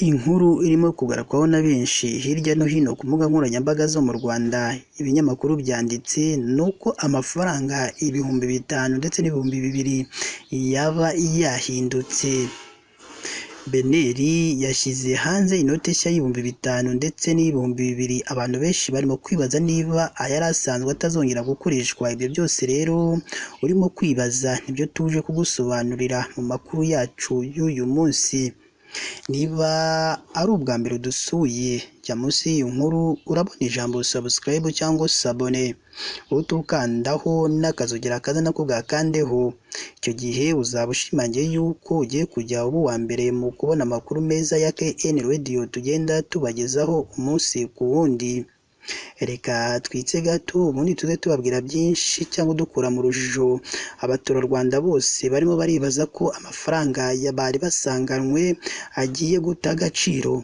Inkuru irimo kugarukwaho na benshi hirya no hino ku mbuga nkoranyambaga zo mu Rwanda, ibinyamakuru byanditse ni uko amafaranga ibihumbi 5 ndetse n'ibihumbi 2 yaba yahindutse. Beneri yashyize hanze inote nshya y'ibihumbi 5 ndetse n'ibihumbi 2. Abantu benshi barimo kwibaza niba ayari asanzwe atazongera gukoreshwa. Ibyo byose rero urimo kwibaza nibyo tuje kugusobanurira mu makuru yacu y'uyu munsi. Niba ari ubwa mbere dusuye, jya munsi y'iyi nkuru urabona ijambo subscribe cyangwa sabone, utukandaho n'akazogera kaza nako gakandeho. Icyo gihe uzaba ushimangiye yuko ugiye kujya uba uwa mbere mu kubona amakuru meza ya KN Radio tugenda tubagezaho umunsi ku wundi. Reka twitse gato ubundi tuze tubabwira byinshi cyangwa dukura mu rujijo abaturarwanda bose barimo baribaza ko amafaranga bari basanganywe agiye guta agaciro.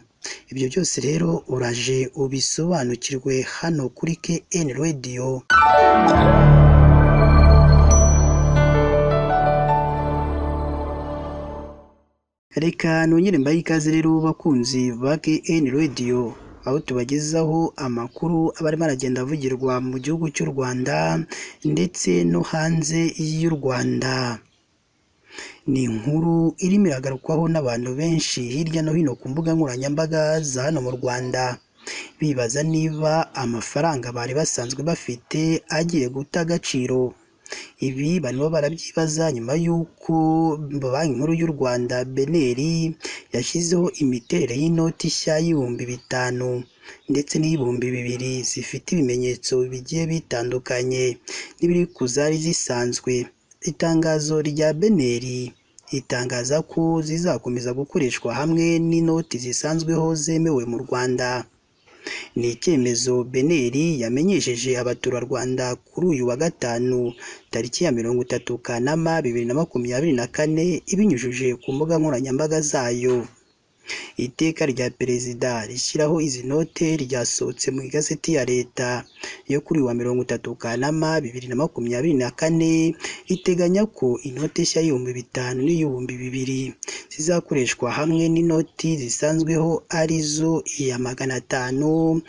Ibyo byose rero uraje ubisobanukirwe hano kuri KN Radio. Reka nongere mbaye ikaze rero bakunzi ba KN Radio, aho tubagezaho amakuru aba arimo aragenda avugirwa mu gihugu cy'u Rwanda ndetse no hanze y'u Rwanda. Ni inkuru irimo iragarukwaho n'abantu benshi hirya no hino ku mbuga nkoranyambaga za hano mu Rwanda, bibaza niba amafaranga bari basanzwe bafite agiye guta agaciro. Ibi barimo barabyibaza nyuma y'uko Banki Nkuru y'u Rwanda Beneri yashyizeho imiterere y'inoti nshya y'ibihumbi 5 ndetse n'ibihumbi 2 zifite ibimenyetso bigiye bitandukanye n'ibiri ku zari zisanzwe. Itangazo rya Beneri ritangaza ko zizakomeza gukoreshwa hamwe n'inoti zisanzweho zemewe mu Rwanda. Ni icyemezo Beneri yamenyesheje abaturarwanda kuri uyu wa gatanu tariki ya 30 Kanama 2024 ibinyujije ku mbuga nkoranyambaga zayo. Iteka rya Perezida rishyiraho izi note ryasohotse mu igazeti ya leta yo kuri wa 30 Kanama 2024 riteganya ko inote nshya y'ibihumbi 5 n'ibihumbi 2 zizakoreshwa hamwe n'inoti zisanzweho arizo iya 500,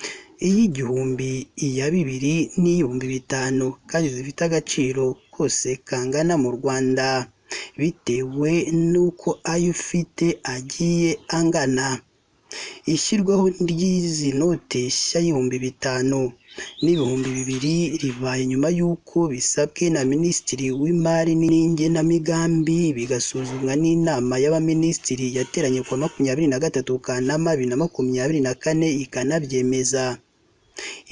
iy'igihumbi, iya 2 n'iy'ibihumbi 5 kandi zifite agaciro kose kangana mu Rwanda bitewe n'uko ayo ufite agiye angana. Ishyirwaho ry'izi note nshya y'ibihumbi 5 n'ibihumbi 2 ribaye nyuma y'uko bisabwe na Minisitiri w'Imari n'Igenamigambi bigasuzumwa n'inama y'abaminisitiri yateranye ku wa 23 Kanama 2024 ikanabyemeza.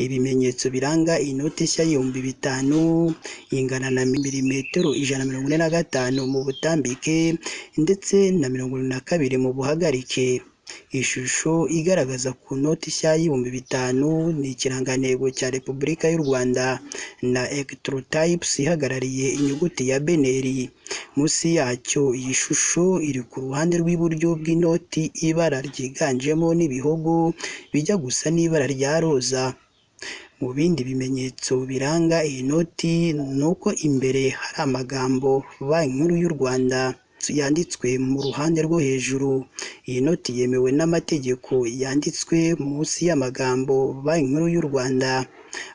Ibimenyetso biranga inoti nshya y'ibihumbi 5 ingana na milimetero 145 mu butambike ndetse na 22 mu buhagarike. Ishusho igaragaza ku noti nshya y'ibihumbi 5 ni ikirangantego cya Repubulika y'u Rwanda na electrotypes ihagarariye inyuguti ya Beneri. Munsi yacyo iyi shusho iri ku ruhande rw'iburyo bw'inoti ibara ryiganjemo n'ibihogo bijya gusa n'ibara rya roza. Mu bindi bimenyetso biranga iyi noti ni uko imbere hari amagambo Banki Nkuru y'u Rwanda yanditswe mu ruhande rwo hejuru. Iyi noti yemewe n'amategeko yanditswe munsi y'amagambo Banki Nkuru y'u Rwanda.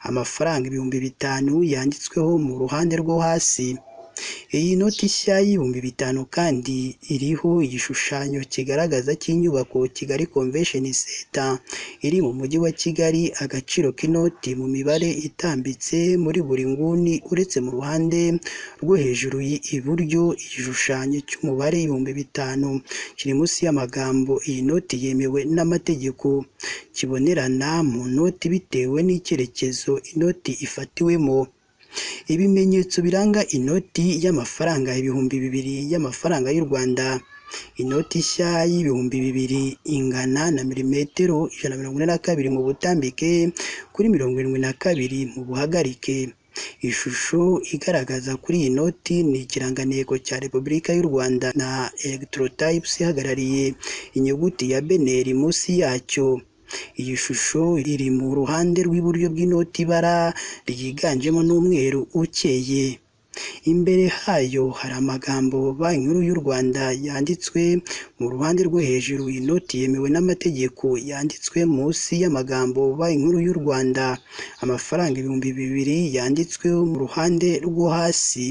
Amafaranga ibihumbi 5 yanditsweho mu ruhande rwo hasi. Iyi noti nshya y'ibihumbi 5 kandi iriho igishushanyo kigaragaza cy'inyubako Kigali Convention Center iri mu mujyi wa Kigali. Agaciro k'inoti mu mibare itambitse muri buri nguni uretse mu ruhande rwo hejuru iburyo. Igishushanyo cy'umubare ibihumbi 5 kiri munsi y'amagambo iyi noti yemewe n'amategeko, kibonerana mu noti bitewe n'icyerekezo inoti ifatiwemo. Ibimenyetso biranga inoti y'amafaranga ibihumbi 2 y'amafaranga y'u Rwanda. Inoti nshya y'ibihumbi 2 ingana na milimetero 142 mu butambike kuri 72 mu buhagarike. Ishusho igaragaza kuri iyi noti ni ikirangantego cya Repubulika y'u Rwanda na electrotypes ihagarariye inyuguti ya Beneri munsi yacyo. Iyi shusho iri mu ruhande rw'iburyo bw'inoti ibara ryiganjemo n'umweru ukeye. Imbere hayo hari amagambo Banki Nkuru y'u Rwanda yanditswe mu ruhande rwo hejuru, inoti yemewe n'amategeko yanditswe munsi y'amagambo Banki Nkuru y'u Rwanda, amafaranga ibihumbi 2,000 yanditswe mu ruhande rwo hasi.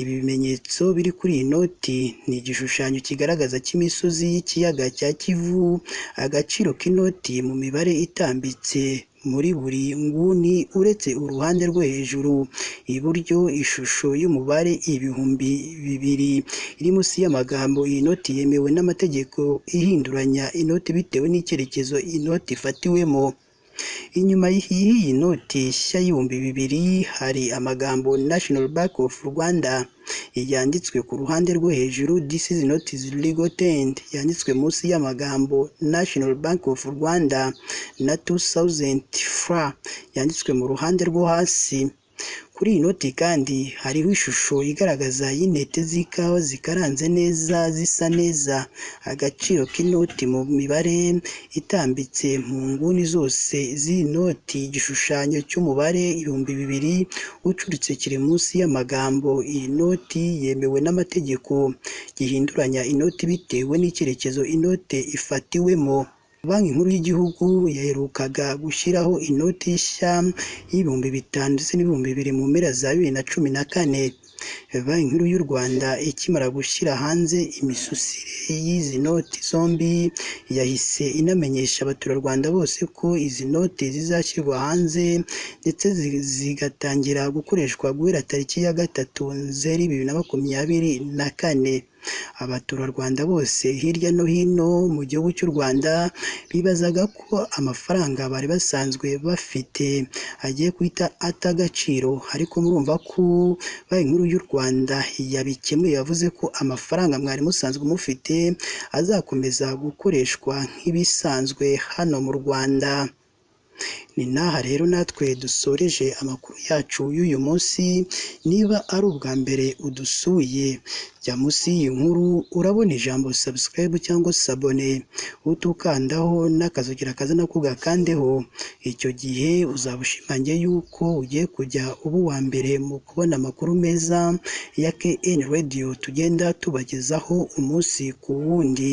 Ibi bimenyetso biri kuri iyi noti ni igishushanyo kigaragaza cy'imisozi y'ikiyaga cya Kivu, agaciro k'inoti mu mibare itambitse muri buri nguni uretse uruhande rwo hejuru iburyo, ishusho y'umubare ibihumbi 2,000 iri munsi y'amagambo iyi noti yemewe n'amategeko ihinduranya inoti bitewe n'icyerekezo inoti ifatiwemo. Inyuma y'iyi noti nshya y'ibihumbi 2,000 hari amagambo National Bank of Rwanda yanditswe ku ruhande rwo hejuru, this is not legal tender yanditswe munsi y'amagambo National Bank of Rwanda, na 2000 francs yanditswe mu ruhande rwo hasi. Kuri iyi noti kandi hariho ishusho igaragaza y'intete z'ikawa zikaranze neza zisa neza, agaciro k'inoti mu mibare itambitse mu nguni zose z'iyi noti, igishushanyo cy'umubare ibihumbi 2,000 ucuritse kiri munsi y'amagambo iyi noti yemewe n'amategeko, gihinduranya inoti bitewe n'icyerekezo inote ifatiwemo. Banki Nkuru y'Igihugu yaherukaga gushyiraho inoti nshya y'ibihumbi 5,000 ndetse n'ibihumbi 2,000 mu mpera za 2014. Banki Nkuru y'u Rwanda ikimara gushyira hanze imisusire y'izi noti zombi, yahise inamenyesha abaturarwanda bose ko izi noti zizashyirwa hanze ndetse zigatangira gukoreshwa guhera tariki ya 3 Nzeri 2024. Abaturarwanda bose hirya no hino mu gihugu cy'u Rwanda bibazaga ko amafaranga bari basanzwe bafite agiye guhita ata agaciro, ariko murumva ko Banki Nkuru y'u Rwanda yabikemuye, yavuze ko amafaranga mwari musanzwe mufite azakomeza gukoreshwa nk'ibisanzwe hano mu Rwanda. Ni n'aha rero natwe dusoreje amakuru yacu y'uyu munsi. Niba ari ubwa mbere udusuye, jya munsi y'iyi nkuru urabona ijambo subscribe cyangwa se abone, utukandaho n'akazogera kaza nako gakandeho. Icyo gihe uzaba ushimangiye yuko ugiye kujya uba uwa mbere mu kubona amakuru meza ya KN Radio tugenda tubagezaho umunsi ku wundi.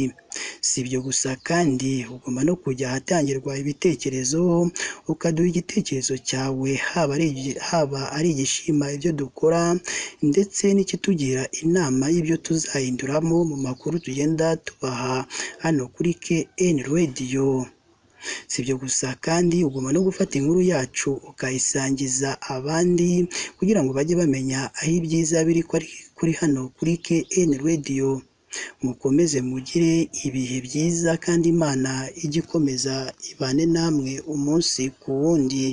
Si ibyo gusa kandi ugomba no kujya ahatangirwa ibitekerezo ukaduha igitekerezo cyawe, haba ari igishima ibyo dukora ndetse n'ikitugira inama y'ibyo tuzahinduramo mu makuru tugenda tubaha hano kuri KN Radio. Si ibyo gusa kandi ugomba no gufata inkuru yacu ukayisangiza abandi kugira ngo bajye bamenya aho ibyiza biri kuri hano kuri KN Radio. Mukomeze mugire ibihe byiza kandi Imana ijye ikomeza ibane namwe umunsi ku wundi.